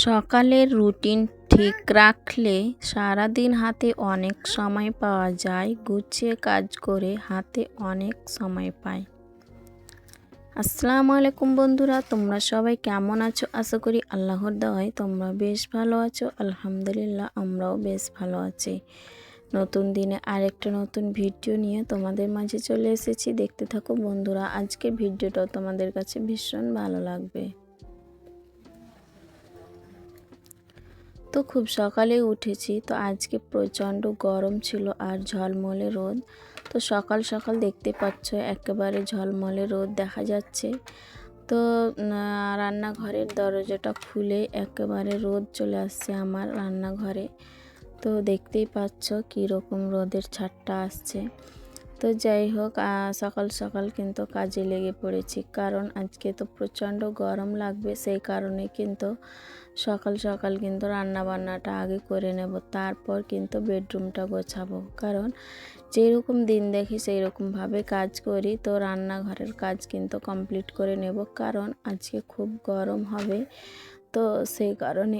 সকালের রুটিন ঠিক রাখলে সারাদিন হাতে অনেক সময় পাওয়া যায়। গুছিয়ে কাজ করে হাতে অনেক সময় পাই। আসসালামু আলাইকুম বন্ধুরা, তোমরা সবাই কেমন আছো? আশা করি আল্লাহর দয়ায় তোমরা বেশ ভালো আছো। আলহামদুলিল্লাহ, আমরাও বেশ ভালো আছি। নতুন দিনে আরেকটা নতুন ভিডিও নিয়ে তোমাদের মাঝে চলে এসেছি। দেখতে থাকো বন্ধুরা, আজকের ভিডিওটাও তোমাদের কাছে ভীষণ ভালো লাগবে। তো খুব সকালে উঠেছি, তো আজকে প্রচণ্ড গরম ছিল আর ঝলমলে রোদ। তো সকাল সকাল দেখতে পাচ্ছ একেবারে ঝলমলে রোদ দেখা যাচ্ছে। তো রান্নাঘরের দরজাটা খুলে একেবারে রোদ চলে আসছে আমার রান্নাঘরে। তো দেখতেই পাচ্ছ কীরকম রোদের ছাটটা আসছে। তো যাই হোক, সকাল সকাল কিন্তু কাজে লেগে পড়েছি, কারণ আজকে তো প্রচণ্ড গরম লাগবে। সেই কারণে কিন্তু সকাল সকাল কিন্তু রান্নাবান্নাটা আগে করে নেব, তারপর কিন্তু বেডরুমটা গোছাবো। কারণ যেরকম দিন দেখি সেই রকমভাবে কাজ করি। তো রান্নাঘরের কাজ কিন্তু কমপ্লিট করে নেব, কারণ আজকে খুব গরম হবে। তো সেই কারণে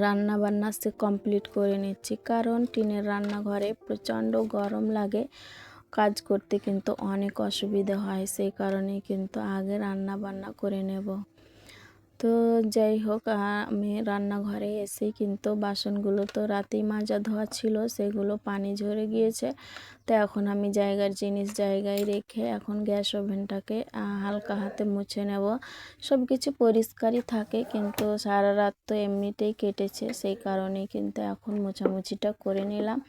রান্নাবান্না সে কমপ্লিট করে নিচ্ছি, কারণ টিনের রান্নাঘরে প্রচণ্ড গরম লাগে, কাজ করতে কিন্তু অনেক অসুবিধা হয়। সেই কারণে কিন্তু আগে রান্নাবান্না করে নেব। তো যাই হোক, আমি রান্নাঘরে এসেই কিন্তু বাসনগুলো তো রাতেই মাজা ধোয়া ছিল, সেগুলো পানি ঝরে গিয়েছে। তো এখন আমি জায়গার জিনিস জায়গায় রেখে এখন গ্যাস ওভেনটাকে হালকা হাতে মুছে নেব। সব কিছু পরিষ্কারই থাকে, কিন্তু সারা রাত তো এমনিতেই কেটেছে, সেই কারণে কিন্তু এখন মোছামুছিটা করে নিলাম।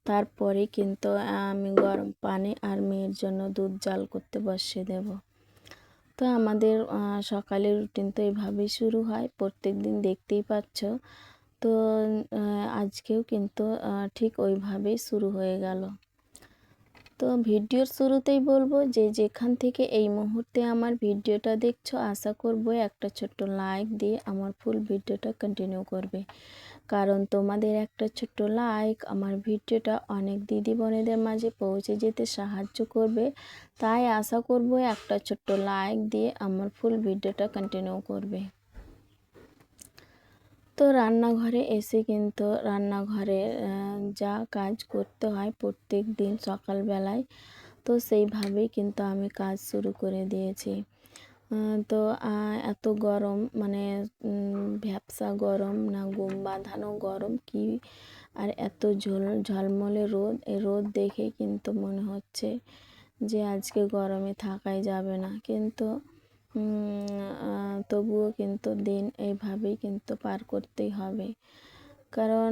তারপরে কিন্তু আমি গরম পানি আর মেয়ের জন্য দুধ জাল করতে বসিয়ে দেব। তো আমাদের সকালের রুটিন তো এভাবেই শুরু হয় প্রত্যেক দিন, দেখতেই পাচ্ছ। তো আজকেও কিন্তু ঠিক ওইভাবেই শুরু হয়ে গেল। তো ভিডিওর শুরুতেই বলবো যে যেখান থেকে এই মুহূর্তে আমার ভিডিওটা দেখছো, আশা করব একটা ছোট্ট লাইক দিয়ে আমার ফুল ভিডিওটা কন্টিনিউ করবে। কারণ তোমাদের একটা ছোট্ট লাইক আমার ভিডিওটা অনেক দিদি বোনেদের মাঝে পৌঁছে যেতে সাহায্য করবে। তাই আশা করব একটা ছোট্ট লাইক দিয়ে আমার ফুল ভিডিওটা কন্টিনিউ করবে। তো রান্নাঘরে এসে কিন্তু রান্নাঘরে যা কাজ করতে হয় প্রত্যেক দিন সকালবেলায়, তো সেইভাবেই কিন্তু আমি কাজ শুরু করে দিয়েছি। তো এত গরম, মানে ভ্যাপসা গরম না ঘুম বাঁধানো গরম কি, আর এত ঝলমলে রোদ, এই রোদ দেখে কিন্তু মনে হচ্ছে যে আজকে গরমে থাকাই যাবে না। কিন্তু তবুও কিন্তু দিন এইভাবেই কিন্তু পার করতেই হবে, কারণ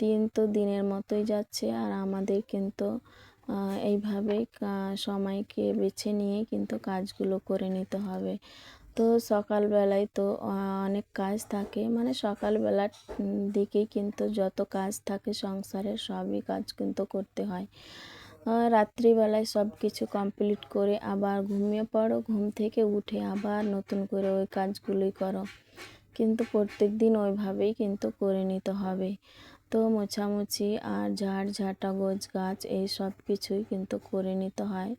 দিন তো দিনের মতোই যাচ্ছে, আর আমাদের কিন্তু এইভাবেই সময়কে বেছে নিয়ে কিন্তু কাজগুলো করে নিতে হবে। তো সকালবেলায় তো অনেক কাজ থাকে, মানে সকালবেলার দিকেই কিন্তু যত কাজ থাকে সংসারের সবই কাজ কিন্তু করতে হয়। রাত্রিবেলায় সব কিছু কমপ্লিট করে আবার ঘুমিয়ে পড়ো, ঘুম থেকে উঠে আবার নতুন করে ওই কাজগুলোই করো, কিন্তু প্রত্যেক দিন ওইভাবেই কিন্তু করে নিতে হবে। তো মোছামুছি আর ঝাড়ঝাঁটা গোছগাছ এই সব কিছুই কিন্তু করে নিতে হয়,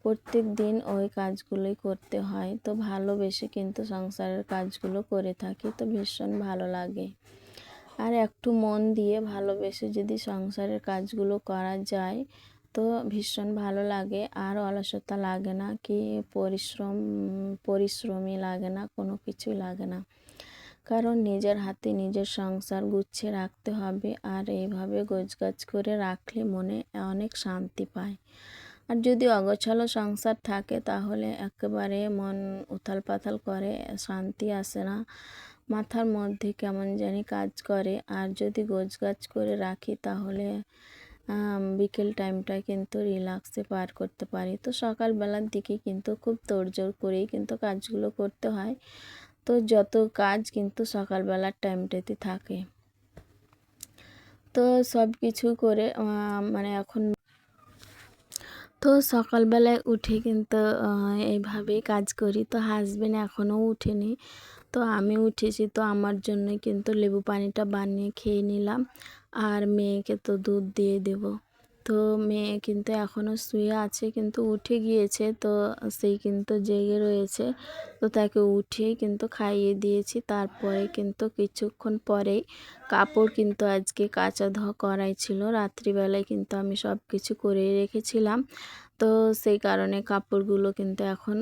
প্রত্যেক দিন ওই কাজগুলোই করতে হয়। তো ভালোবেসে কিন্তু সংসারের কাজগুলো করে থাকি, তো ভীষণ ভালো লাগে। আর একটু মন দিয়ে ভালোবেসে যদি সংসারের কাজগুলো করা যায় তো ভীষণ ভালো লাগে, আর অলসতা লাগে না, কি পরিশ্রমই লাগে না, কোনো কিছুই লাগে না। কারণ নিজের হাতে নিজের সংসার গুছিয়ে রাখতে হবে, আর এইভাবে গোছগাছ করে রাখলে মনে অনেক শান্তি পায়। আর যদি অগোছালো সংসার থাকে তাহলে একেবারে মন উথাল পাথাল করে, শান্তি আসে না, মাথার মধ্যে কেমন জানি কাজ করে। আর যদি গোছগাছ করে রাখি তাহলে বিকেল টাইমটা কিন্তু রিল্যাক্সে পার করতে পারি। তো সকালবেলার দিকে কিন্তু খুব তোড়জোড় করেই কিন্তু কাজগুলো করতে হয়। তো যত কাজ কিন্তু সকালবেলার টাইমটাতে থাকে। তো সব কিছু করে মানে এখন তো সকালবেলায় উঠে কিন্তু এইভাবেই কাজ করি। তো হাজবেন্ড এখনও উঠেনি, তো আমি উঠেছি, তো আমার জন্যই কিন্তু লেবু পানিটা বানিয়ে খেয়ে নিলাম, আর মেয়েকে তো দুধ দিয়ে দেব। তো তো মেয়ে কিন্তু এখনও শুয়ে আছে, কিন্তু উঠে গিয়েছে, তো সেই কিন্তু জেগে রয়েছে। তো তাকে উঠিয়ে কিন্তু খাইয়ে দিয়েছি। তারপরে কিন্তু কিছুক্ষণ পরেই কাপড় কিন্তু আজকে কাচা ধোয়া করাই ছিল। রাত্রিবেলায় কিন্তু আমি সব কিছু করে রেখেছিলাম, তো সেই কারণে কাপড়গুলো কিন্তু এখন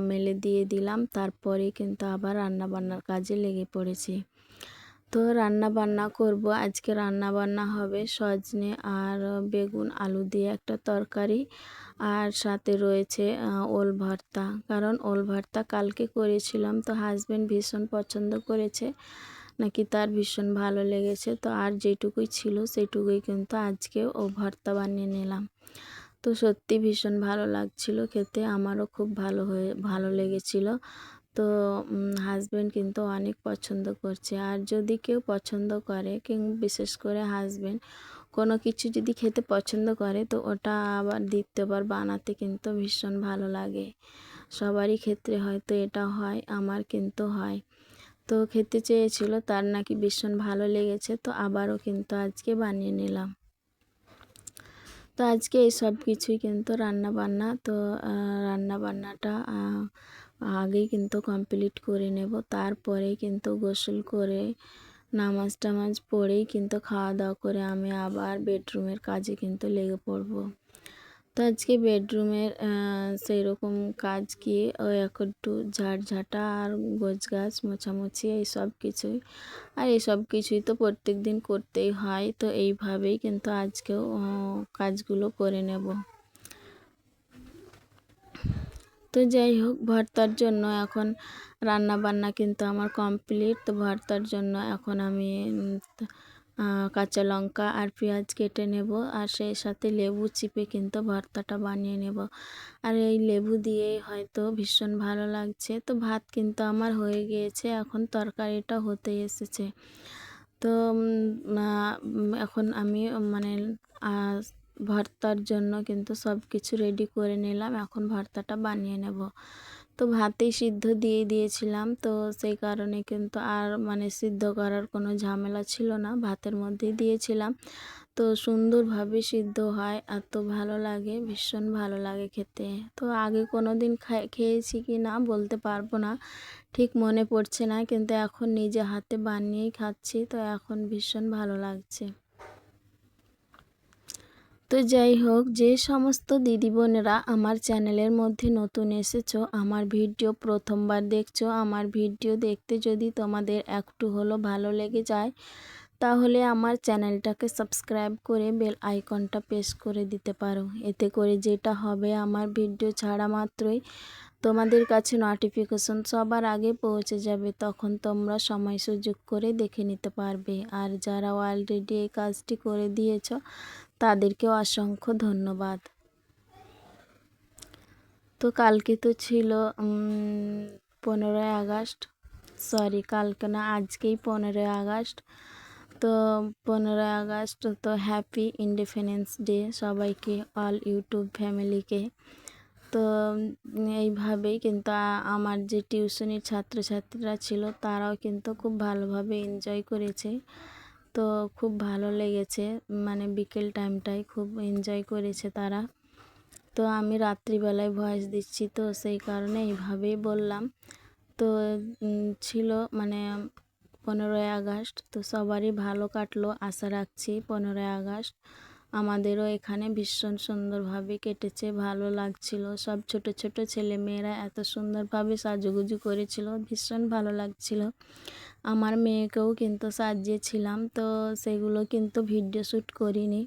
মেলে দিয়ে দিলাম। তারপরে কিন্তু আবার রান্নাবান্নার কাজে লেগে পড়েছি। তো রান্না বান্না করব, আজকে রান্না বান্না হবে সজনে আর বেগুন আলু দিয়ে একটা তরকারি, আর সাথে রয়েছে ওল ভর্তা। কারণ ওল ভর্তা কালকে করেছিলাম, তো হাজবেন্ড ভীষণ পছন্দ করেছে, নাকি তার ভীষণ ভালো লেগেছে। তো আর যেটুকুই ছিল সেইটুকুই কিন্তু আজকে ও ভর্তা বানিয়ে নিলাম। তো সত্যি ভীষণ ভালো লাগছিল খেতে, আমারও খুব ভালো লেগেছিল। তো হাজবেন্ড কিন্তু অনেক পছন্দ করছে। আর যদি কেউ পছন্দ করে, বিশেষ করে হাজবেন্ড কোনো কিছু যদি খেতে পছন্দ করে, তো ওটা আবার দ্বিতীয়বার বানাতে কিন্তু ভীষণ ভালো লাগে। সবারই ক্ষেত্রে হয়তো এটা হয়, আমার কিন্তু হয়। তো খেতে চেয়েছিল, তার নাকি ভীষণ ভালো লেগেছে, তো আবারও কিন্তু আজকে বানিয়ে নিলাম। তো আজকে এই সব কিছুই কিন্তু রান্নাবান্না। তো রান্নাবান্নাটা আগেই কিন্তু কমপ্লিট করে নেব। তারপরে কিন্তু গোসল করে নামাজ টামাজ পড়েই কিন্তু খাওয়া দাওয়া করে আমি আবার বেডরুমের কাজে কিন্তু লেগে পড়ব। তো আজকে বেডরুমের সেই রকম কাজ কি, ওই একটু ঝাড়ঝাঁটা আর গোছগাছ মোছামুছি এই সব কিছুই। আর এই সব কিছুই তো প্রত্যেক দিন করতেই হয়, তো এইভাবেই কিন্তু আজকেও কাজগুলো করে নেব। তো যাই হোক, ভর্তার জন্য এখন রান্না বান্না কিন্তু আমার কমপ্লিট। তো ভর্তার জন্য এখন আমি কাঁচা লঙ্কা আর পেঁয়াজ কেটে নেব, আর সেই সাথে লেবু চিপে কিন্তু ভর্তাটা বানিয়ে নেব। আর এই লেবু দিয়েই হয়তো ভীষণ ভালো লাগছে। তো ভাত কিন্তু আমার হয়ে গিয়েছে, এখন তরকারিটা হতে এসেছে। তো এখন আমি মানে ভর্তার জন্য কিন্তু সব কিছু রেডি করে নিলাম, এখন ভর্তাটা বানিয়ে নেব। তো ভাতেই সিদ্ধ দিয়ে দিয়েছিলাম, তো সেই কারণে কিন্তু আর সিদ্ধ করার কোনো ঝামেলা ছিল না, ভাতের মধ্যেই দিয়েছিলাম। তো সুন্দরভাবে সিদ্ধ হয়, এত ভালো লাগে, ভীষণ ভালো লাগে খেতে। তো আগে কোনো দিন খেয়েছি কি না বলতে পারবো না, ঠিক মনে পড়ছে না, কিন্তু এখন নিজে হাতে বানিয়েই খাচ্ছি, তো এখন ভীষণ ভালো লাগছে। তো যাই হোক, যে সমস্ত দিদি বোনেরা আমার চ্যানেলের মধ্যে নতুন এসেছো, আমার ভিডিও প্রথমবার দেখছো, আমার ভিডিও দেখতে যদি তোমাদের একটু হলো ভালো লেগে যায়, তাহলে আমার চ্যানেলটাকে সাবস্ক্রাইব করে বেল আইকনটা প্রেস করে দিতে পারো। এতে করে যেটা হবে, আমার ভিডিও ছাড়া মাত্রই তোমাদের কাছে নোটিফিকেশন সবার আগে পৌঁছে যাবে, তখন তোমরা সময় সুযোগ করে দেখে নিতে পারবে। আর যারা অলরেডি এই কাজটি করে দিয়েছো, তাদেরকে অসংখ্য ধন্যবাদ। তো কালকে তো ছিল 15ই আগস্ট, সরি কালকে না, আজকেই 15ই আগস্ট। তো 15ই আগস্ট তো হ্যাপি ইন্ডিপেন্ডেন্স ডে সবাইকে, অল ইউটিউব ফ্যামিলিকে। তো এইভাবেই কিন্তু আমার যে টিউশনির ছাত্রছাত্রীরা ছিল, তারাও কিন্তু খুব ভালোভাবে এনজয় করেছে। তো খুব ভালো লেগেছে, বিকেল টাইমটাই খুব এনজয় করেছে তারা। তো আমি রাত্রিবেলায় ভয়েস দিচ্ছি, তো সেই কারণে এইভাবেই বললাম। তো ছিল 15ই আগস্ট, তো সবারই ভালো কাটলো আশা রাখছি। 15ই আগস্ট আমাদেরও এখানে ভীষণ সুন্দরভাবে কেটেছে, ভালো লাগছিল। সব ছোট ছোট ছেলে মেয়েরা এত সুন্দরভাবে সাজুগুজু করেছিল, ভীষণ ভালো লাগছিল। আমার মেয়েকেও কিন্তু সাজিয়েছিলাম, তো সেগুলো কিন্তু ভিডিও শ্যুট করিনি,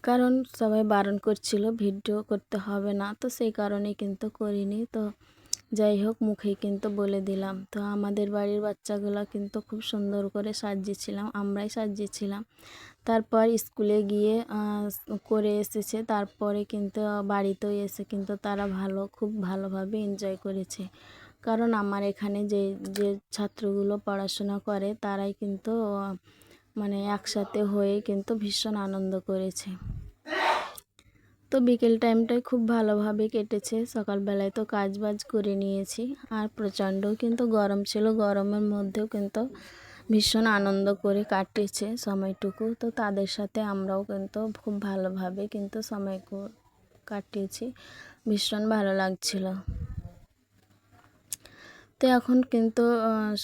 কারণ সবাই বারণ করছিল ভিডিও করতে হবে না, তো সেই কারণে কিন্তু করিনি। তো যাই হোক, মুখেই কিন্তু বলে দিলাম। তো আমাদের বাড়ির বাচ্চাগুলো কিন্তু খুব সুন্দর করে সাজিয়েছিলাম, আমরাই সাজিয়েছিলাম। তারপর স্কুলে গিয়ে করে এসেছে, তারপরে কিন্তু বাড়িতেও এসে কিন্তু তারা খুব ভালোভাবে এনজয় করেছে। কারণ আমার এখানে যে যে ছাত্রগুলো পড়াশোনা করে, তারাই কিন্তু একসাথে হয়ে কিন্তু ভীষণ আনন্দ করেছে। তো বিকেল টাইমটাই খুব ভালোভাবে কেটেছে। সকালবেলায় তো কাজ বাজ করে নিয়েছি, আর প্রচণ্ড কিন্তু গরম ছিল, গরমের মধ্যেও কিন্তু ভীষণ আনন্দ করে কাটিয়েছে সময়টুকু। তো তাদের সাথে আমরাও কিন্তু খুব ভালোভাবে কিন্তু সময় কাটিয়েছি। ভীষণ ভালো লাগছিল। তো এখন কিন্তু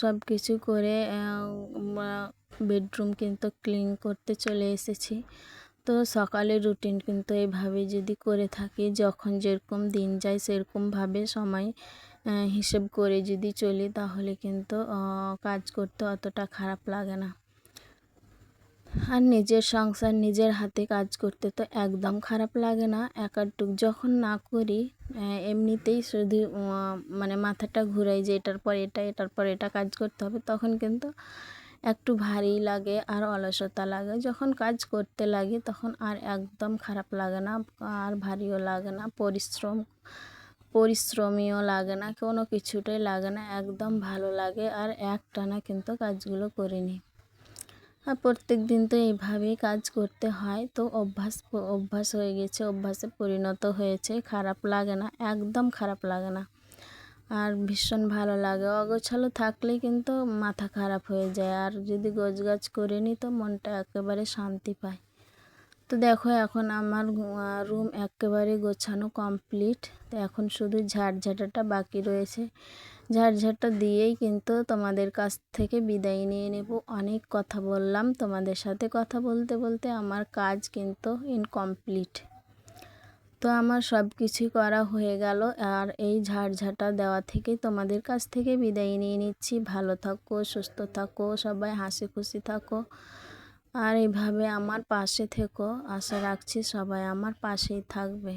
সব কিছু করে বেডরুম কিন্তু ক্লিন করতে চলে এসেছি। তো সকালের রুটিন কিন্তু এইভাবে যদি করে থাকি, যখন যেরকম দিন যায় সেরকমভাবে সময় হিসেব করে যদি চলি, তাহলে কিন্তু কাজ করতে অতটা খারাপ লাগে না। আর নিজের সংসার নিজের হাতে কাজ করতে তো একদম খারাপ লাগে না। একাটুক যখন না করি এমনিতেই শুধু মানে মাথাটা ঘুরাই যে এটার পর এটা, এটার পর এটা কাজ করতে হবে, তখন কিন্তু একটু ভারী লাগে আর অলসতা লাগে। যখন কাজ করতে লাগি তখন আর একদম খারাপ লাগে না, আর ভারীও লাগে না, পরিশ্রমীও লাগে না, কোনো কিছুটাই লাগে না, একদম ভালো লাগে। আর একটানা কিন্তু কাজগুলো করে নিই। আর প্রত্যেক দিন তো এইভাবেই কাজ করতে হয়, তো অভ্যাস হয়ে গেছে, অভ্যাসে পরিণত হয়েছে। খারাপ লাগে না, একদম খারাপ লাগে না, আর ভীষণ ভালো লাগে। অগোছালো থাকলে কিন্তু মাথা খারাপ হয়ে যায়, আর যদি গোছগাছ করে নিই তো মনটা একেবারে শান্তি পায়। তো দেখো এখন আমার রুম একেবারে গোছানো কমপ্লিট। তো এখন শুধু ঝাড়ঝাঁটাটা বাকি রয়েছে। ঝাড়ঝাঁটা দিয়েই কিন্তু তোমাদের কাছ থেকে বিদায় নিয়ে নেব। অনেক কথা বললাম, তোমাদের সাথে কথা বলতে বলতে আমার কাজ কিন্তু ইনকমপ্লিট। তো আমার সব কিছুই করা হয়ে গেল, আর এই ঝাড়ঝাঁটা দেওয়া থেকে তোমাদের কাছ থেকে বিদায় নিয়ে নিচ্ছি। ভালো থাকো, সুস্থ থাকো, সবাই হাসি খুশি থাকো, আর এইভাবে আমার পাশে থেকো। আশা রাখছি সবাই আমার পাশেই থাকবে।